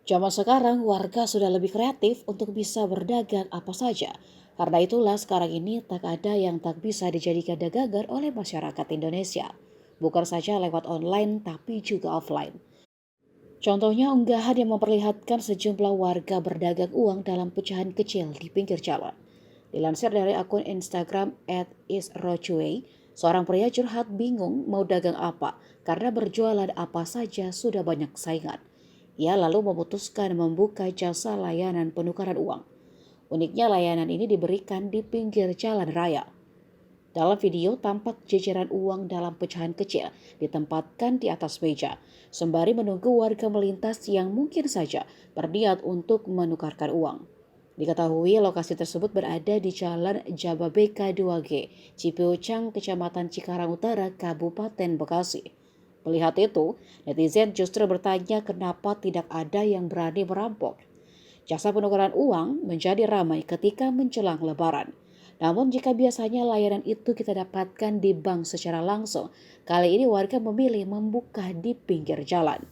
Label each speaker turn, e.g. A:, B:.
A: Zaman sekarang warga sudah lebih kreatif untuk bisa berdagang apa saja. Karena itulah sekarang ini tak ada yang tak bisa dijadikan dagangan oleh masyarakat Indonesia. Bukan saja lewat online tapi juga offline. Contohnya unggahan yang memperlihatkan sejumlah warga berdagang uang dalam pecahan kecil di pinggir jalan. Dilansir dari akun Instagram @isrochway, seorang pria curhat bingung mau dagang apa karena berjualan apa saja sudah banyak saingan. Ia lalu memutuskan membuka jasa layanan penukaran uang. Uniknya layanan ini diberikan di pinggir jalan raya. Dalam video tampak jejeran uang dalam pecahan kecil ditempatkan di atas meja, sembari menunggu warga melintas yang mungkin saja berniat untuk menukarkan uang. Diketahui lokasi tersebut berada di Jalan Jababeka 2G, Cipiucang, Kecamatan Cikarang Utara, Kabupaten Bekasi. Melihat itu, netizen justru bertanya kenapa tidak ada yang berani merampok. Jasa penukaran uang menjadi ramai ketika menjelang Lebaran. Namun jika biasanya layanan itu kita dapatkan di bank secara langsung, kali ini warga memilih membuka di pinggir jalan.